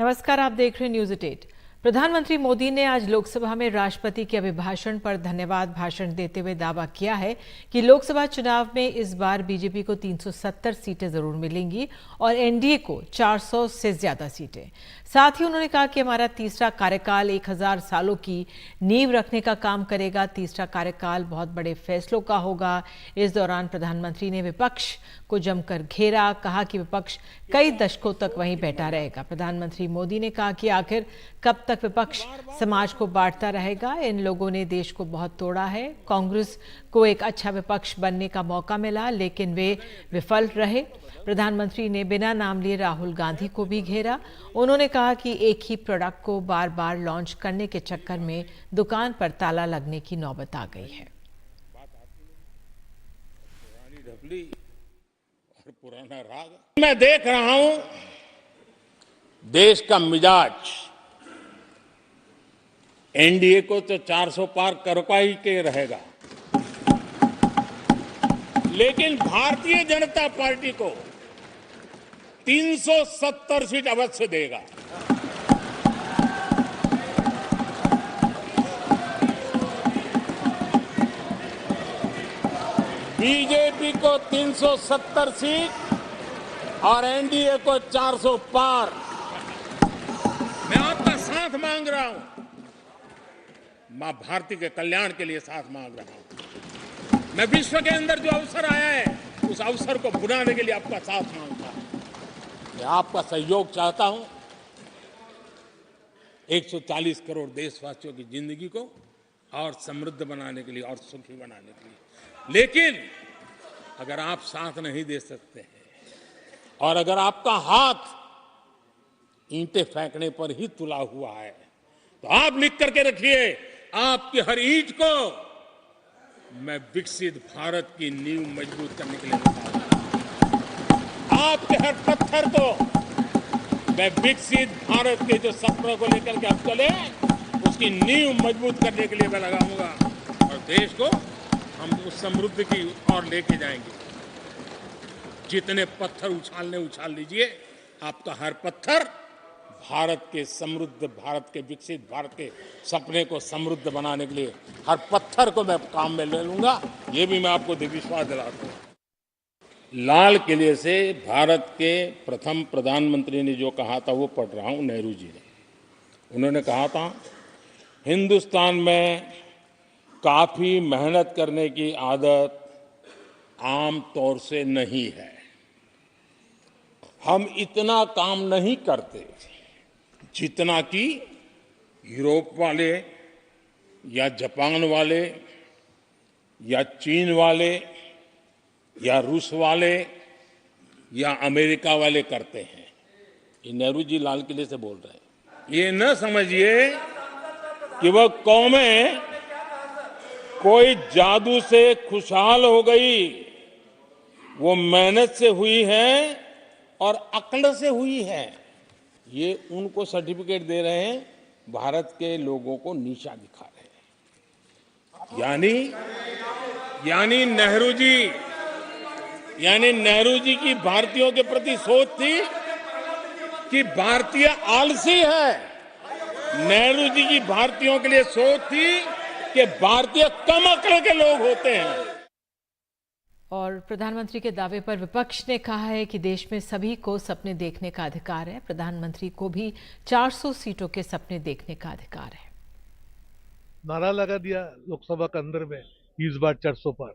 नमस्कार, आप देख रहे हैं न्यूज़ 8। प्रधानमंत्री मोदी ने आज लोकसभा में राष्ट्रपति के अभिभाषण पर धन्यवाद भाषण देते हुए दावा किया है कि लोकसभा चुनाव में इस बार बीजेपी को 370 सीटें जरूर मिलेंगी और एनडीए को 400 से ज्यादा सीटें। साथ ही उन्होंने कहा कि हमारा तीसरा कार्यकाल 1000 सालों की नींव रखने का काम करेगा। तीसरा कार्यकाल बहुत बड़े फैसलों का होगा। इस दौरान प्रधानमंत्री ने विपक्ष को जमकर घेरा, कहा कि विपक्ष कई दशकों तक वहीं बैठा रहेगा। प्रधानमंत्री मोदी ने कहा कि आखिर कब तक विपक्ष समाज को बांटता रहेगा। इन लोगों ने देश को बहुत तोड़ा है। कांग्रेस को एक अच्छा विपक्ष बनने का मौका मिला, लेकिन वे विफल रहे। प्रधानमंत्री ने बिना नाम लिए राहुल गांधी को भी घेरा। उन्होंने कहा कि एक ही प्रोडक्ट को बार बार लॉन्च करने के चक्कर में दुकान पर ताला लगने की नौबत आ गई है। पुराना राग मैं देख रहा हूं, देश का मिजाज एनडीए को तो 400 पार करवा ही के रहेगा, लेकिन भारतीय जनता पार्टी को 370 सीट अवश्य देगा। बीजेपी को 370 सीट और एनडीए को 400 पार। मैं आपका साथ मांग रहा हूं, मां भारती के कल्याण के लिए साथ मांग रहा हूं। मैं विश्व के अंदर जो अवसर आया है, उस अवसर को बुलाने के लिए आपका साथ मांगता हूं। मैं आपका सहयोग चाहता हूं 140 करोड़ देशवासियों की जिंदगी को और समृद्ध बनाने के लिए और सुखी बनाने के लिए। लेकिन अगर आप साथ नहीं दे सकते हैं और अगर आपका हाथ ईंटें फेंकने पर ही तुला हुआ है, तो आप लिख करके रखिए, आपकी हर ईंट को मैं विकसित भारत की नींव मजबूत करने के लिए लगाऊंगा। आपके हर पत्थर को मैं विकसित भारत के जो सपनों को लेकर के आप चले, उसकी नींव मजबूत करने के लिए मैं लगाऊंगा और देश को हम उस समृद्धि की ओर लेके जाएंगे। जितने पत्थर उछाल लीजिए, आपका हर पत्थर भारत के समृद्ध, भारत के विकसित भारत के सपने को समृद्ध बनाने के लिए हर पत्थर को मैं काम में ले लूंगा। ये भी मैं आपको विश्वास दिलाता हूं। लाल किले से भारत के प्रथम प्रधानमंत्री ने जो कहा था वो पढ़ रहा हूं, नेहरू जी ने। उन्होंने कहा था, हिंदुस्तान में काफी मेहनत करने की आदत आम तौर से नहीं है। हम इतना काम नहीं करते जितना कि यूरोप वाले या जापान वाले या चीन वाले या रूस वाले या अमेरिका वाले करते हैं। ये नेहरू जी लाल किले से बोल रहे हैं। ये न समझिए कि वह कौमें कोई जादू से खुशहाल हो गई। वो मेहनत से हुई है और अक्ल से हुई है। ये उनको सर्टिफिकेट दे रहे हैं, भारत के लोगों को नीचा दिखा रहे हैं। यानी नेहरू जी की भारतीयों के प्रति सोच थी कि भारतीय आलसी है। नेहरू जी की भारतीयों के लिए सोच थी कि भारतीय कम अक्ल के लोग होते हैं। और प्रधानमंत्री के दावे पर विपक्ष ने कहा है कि देश में सभी को सपने देखने का अधिकार है। प्रधानमंत्री को भी 400 सीटों के सपने देखने का अधिकार है। नारा लगा दिया लोकसभा के अंदर में, इस बार 400 पार।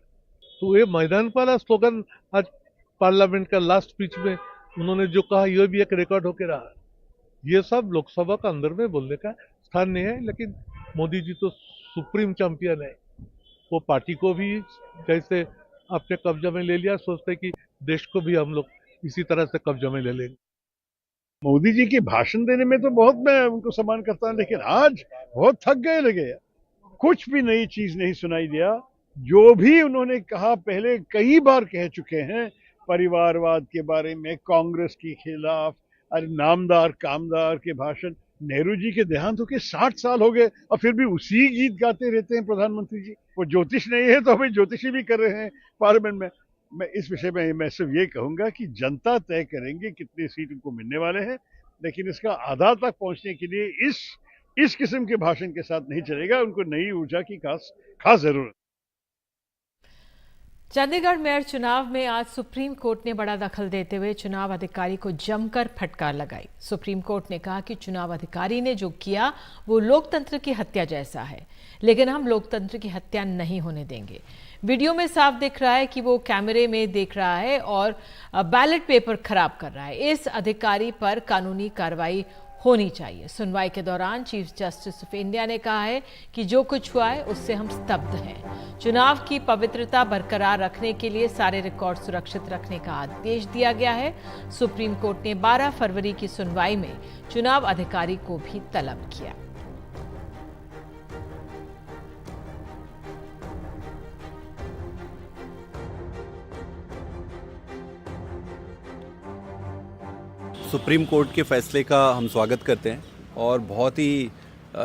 तो ये मैदान वाला स्लोगन आज पार्लियामेंट का लास्ट स्पीच में उन्होंने जो कहा, यह भी एक रिकॉर्ड होकर रहा। ये सब लोकसभा का अंदर में बोलने का स्थान नहीं है। लेकिन मोदी जी तो सुप्रीम चैंपियन है। वो पार्टी को भी जैसे अपने कब्जे में ले लिया, सोचते कि देश को भी हम लोग इसी तरह से कब्जे में ले लेंगे। मोदी जी की भाषण देने में तो बहुत मैं उनको सम्मान करता हूं, लेकिन आज बहुत थक गए लगे। कुछ भी नई चीज नहीं सुनाई दिया। जो भी उन्होंने कहा पहले कई बार कह चुके हैं, परिवारवाद के बारे में, कांग्रेस के खिलाफ, अरे नामदार कामदार के भाषण। नेहरू जी के देहांत होके 60 साल हो गए और फिर भी उसी गीत गाते रहते हैं प्रधानमंत्री जी। वो ज्योतिष नहीं है तो अभी ज्योतिषी भी कर रहे हैं पार्लियामेंट में। मैं इस विषय में मैं सिर्फ ये कहूंगा कि जनता तय करेंगे कितनी सीट उनको मिलने वाले हैं। लेकिन इसका आधार तक पहुंचने के लिए इस किस्म के भाषण के साथ नहीं चलेगा। उनको नई ऊर्जा की खास जरूरत। चंडीगढ़ मेयर चुनाव में आज सुप्रीम कोर्ट ने बड़ा दखल देते हुए चुनाव अधिकारी को जमकर फटकार लगाई। सुप्रीम कोर्ट ने कहा कि चुनाव अधिकारी ने जो किया वो लोकतंत्र की हत्या जैसा है, लेकिन हम लोकतंत्र की हत्या नहीं होने देंगे। वीडियो में साफ दिख रहा है कि वो कैमरे में देख रहा है और बैलेट पेपर खराब कर रहा है। इस अधिकारी पर कानूनी कार्रवाई होनी चाहिए। सुनवाई के दौरान चीफ जस्टिस ऑफ इंडिया ने कहा है कि जो कुछ हुआ है उससे हम स्तब्ध हैं। चुनाव की पवित्रता बरकरार रखने के लिए सारे रिकॉर्ड सुरक्षित रखने का आदेश दिया गया है। सुप्रीम कोर्ट ने 12 फरवरी की सुनवाई में चुनाव अधिकारी को भी तलब किया। सुप्रीम कोर्ट के फैसले का हम स्वागत करते हैं और बहुत ही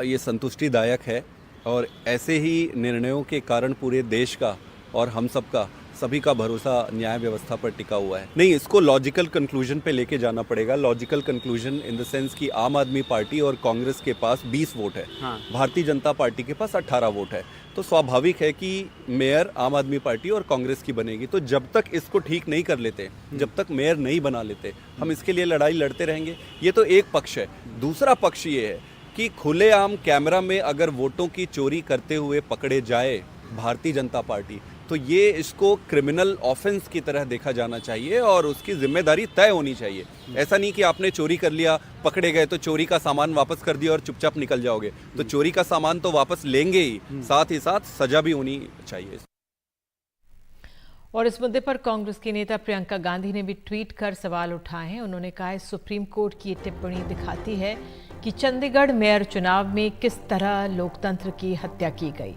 ये संतुष्टिदायक है और ऐसे ही निर्णयों के कारण पूरे देश का और हम सबका सभी का भरोसा न्याय व्यवस्था पर टिका हुआ है। नहीं, इसको लॉजिकल कंक्लूजन पे लेके जाना पड़ेगा। Logical conclusion in the sense कि आम आदमी पार्टी और कांग्रेस के पास 20 वोट है, भारतीय जनता पार्टी के पास 18 वोट है, तो स्वाभाविक है कि मेयर आम आदमी पार्टी और कांग्रेस की बनेगी। तो जब तक इसको ठीक नहीं कर लेते, जब तक मेयर नहीं बना लेते, हम इसके लिए लड़ाई लड़ते रहेंगे। ये तो एक पक्ष है। दूसरा पक्ष ये है कि खुलेआम कैमरा में अगर वोटों की चोरी करते हुए पकड़े जाए भारतीय जनता पार्टी, तो ये इसको क्रिमिनल ऑफेंस की तरह देखा जाना चाहिए और उसकी जिम्मेदारी तय होनी चाहिए। ऐसा नहीं कि आपने चोरी कर लिया, पकड़े गए तो चोरी का सामान वापस कर दिया और चुपचाप निकल जाओगे। तो चोरी का सामान तो वापस लेंगे ही साथ सजा भी होनी चाहिए। और इस मुद्दे पर कांग्रेस की नेता प्रियंका गांधी ने भी ट्वीट कर सवाल उठाए हैं। उन्होंने कहा है सुप्रीम कोर्ट की ये टिप्पणी दिखाती है कि चंडीगढ़ मेयर चुनाव में किस तरह लोकतंत्र की हत्या की गई।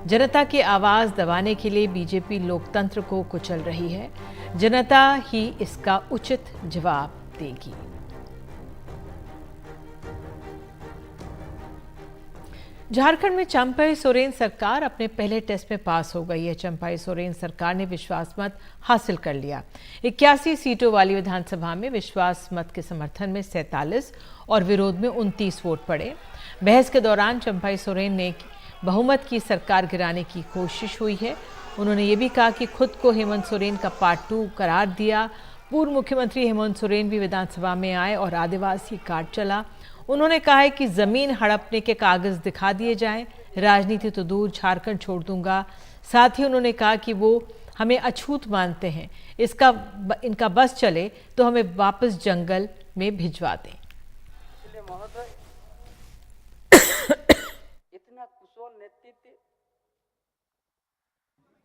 जनता की आवाज दबाने के लिए बीजेपी लोकतंत्र को कुचल रही है। जनता ही इसका उचित जवाब देगी। झारखंड में चंपाई सोरेन सरकार अपने पहले टेस्ट में पास हो गई है। चंपाई सोरेन सरकार ने विश्वास मत हासिल कर लिया। 81 सीटों वाली विधानसभा में विश्वास मत के समर्थन में 47 और विरोध में 29 वोट पड़े। बहस के दौरान चंपाई सोरेन ने बहुमत की सरकार गिराने की कोशिश हुई है। उन्होंने ये भी कहा कि खुद को हेमंत सोरेन का पार्ट 2 करार दिया। पूर्व मुख्यमंत्री हेमंत सोरेन भी विधानसभा में आए और आदिवासी कार्ड चला। उन्होंने कहा है कि जमीन हड़पने के कागज दिखा दिए जाएं, राजनीति तो दूर, झारखंड छोड़ दूंगा। साथ ही उन्होंने कहा कि वो हमें अछूत मानते हैं, इनका बस चले तो हमें वापस जंगल में भिजवा दें।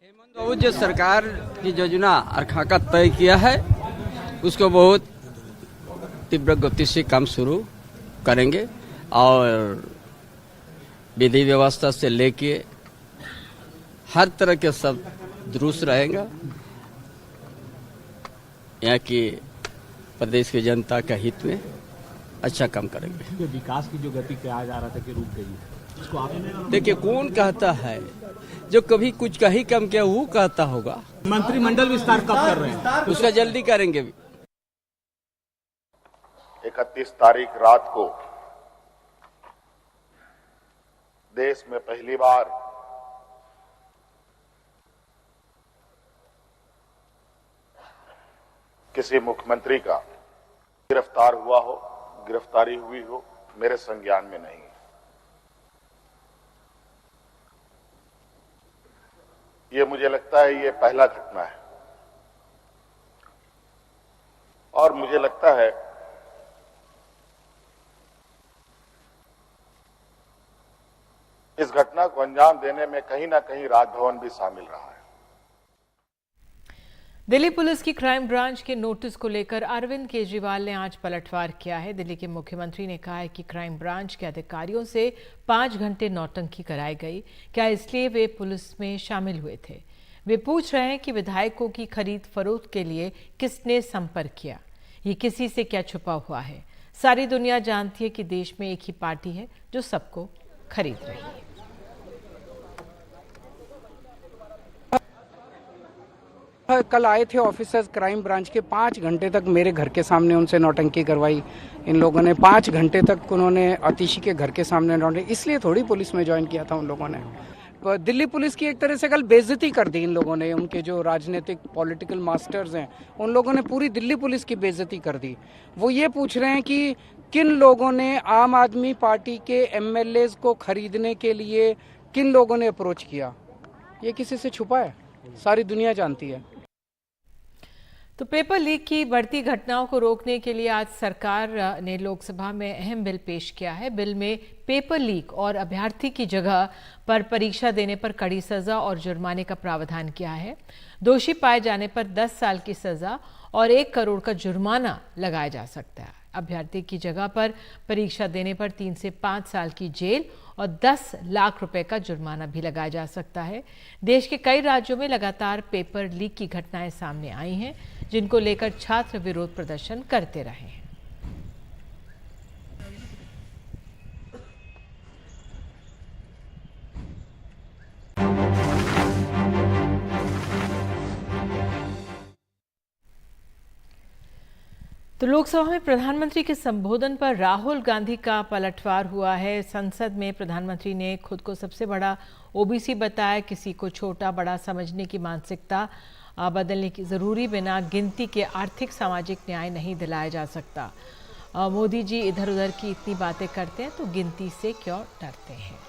हेमंत बाबू जो सरकार की योजना और खाका तय किया है उसको बहुत तीव्र गति से काम शुरू करेंगे और विधि व्यवस्था से लेके हर तरह के सब दुरुस्त रहेगा। यहाँ की प्रदेश की जनता के हित में अच्छा काम करेंगे। विकास की जो गति कहा जा रहा था कि रुक गई, इसको आपने देखिए कौन कहता है, जो कभी कुछ कहीं कम किया वो कहता होगा। मंत्रिमंडल विस्तार कब कर रहे हैं? उसका जल्दी करेंगे। 31 तारीख रात को देश में पहली बार किसी मुख्यमंत्री का गिरफ्तार हुआ हो, गिरफ्तारी हुई हो, मेरे संज्ञान में नहीं। ये मुझे लगता है ये पहला घटना है और मुझे लगता है इस घटना को अंजाम देने में कहीं ना कहीं राजभवन भी शामिल रहा है। दिल्ली पुलिस की क्राइम ब्रांच के नोटिस को लेकर अरविंद केजरीवाल ने आज पलटवार किया है। दिल्ली के मुख्यमंत्री ने कहा है कि क्राइम ब्रांच के अधिकारियों से 5 घंटे नौटंकी कराई गई। क्या इसलिए वे पुलिस में शामिल हुए थे? वे पूछ रहे हैं कि विधायकों की खरीद फरोख्त के लिए किसने संपर्क किया। ये किसी से क्या छुपा हुआ है? सारी दुनिया जानती है कि देश में एक ही पार्टी है जो सबको खरीद रही है। कल आए थे ऑफिसर्स क्राइम ब्रांच के, 5 घंटे तक मेरे घर के सामने उनसे नौटंकी करवाई इन लोगों ने। 5 घंटे तक उन्होंने अतिशी के घर के सामने नौटंकी, इसलिए थोड़ी पुलिस में ज्वाइन किया था उन लोगों ने। दिल्ली पुलिस की एक तरह से कल बेइज्जती कर दी इन लोगों ने। उनके जो राजनीतिक पॉलिटिकल मास्टर्स हैं उन लोगों ने पूरी दिल्ली पुलिस की बेइज्जती कर दी। वो ये पूछ रहे हैं कि किन लोगों ने आम आदमी पार्टी के एमएलएज को खरीदने के लिए किन लोगों ने अप्रोच किया। ये किसी से छुपा है, सारी दुनिया जानती है। तो पेपर लीक की बढ़ती घटनाओं को रोकने के लिए आज सरकार ने लोकसभा में अहम बिल पेश किया है। बिल में पेपर लीक और अभ्यर्थी की जगह पर परीक्षा देने पर कड़ी सजा और जुर्माने का प्रावधान किया है। दोषी पाए जाने पर 10 साल की सजा और 1 करोड़ का जुर्माना लगाया जा सकता है। अभ्यर्थी की जगह पर परीक्षा देने पर 3 से 5 साल की जेल और 10 लाख रुपए का जुर्माना भी लगाया जा सकता है। देश के कई राज्यों में लगातार पेपर लीक की घटनाएं सामने आई हैं, जिनको लेकर छात्र विरोध प्रदर्शन करते रहे हैं। तो लोकसभा में प्रधानमंत्री के संबोधन पर राहुल गांधी का पलटवार हुआ है। संसद में प्रधानमंत्री ने खुद को सबसे बड़ा ओबीसी बताया। किसी को छोटा बड़ा समझने की मानसिकता बदलने की जरूरी बिना गिनती के आर्थिक सामाजिक न्याय नहीं दिलाया जा सकता। मोदी जी इधर उधर की इतनी बातें करते हैं तो गिनती से क्यों डरते हैं।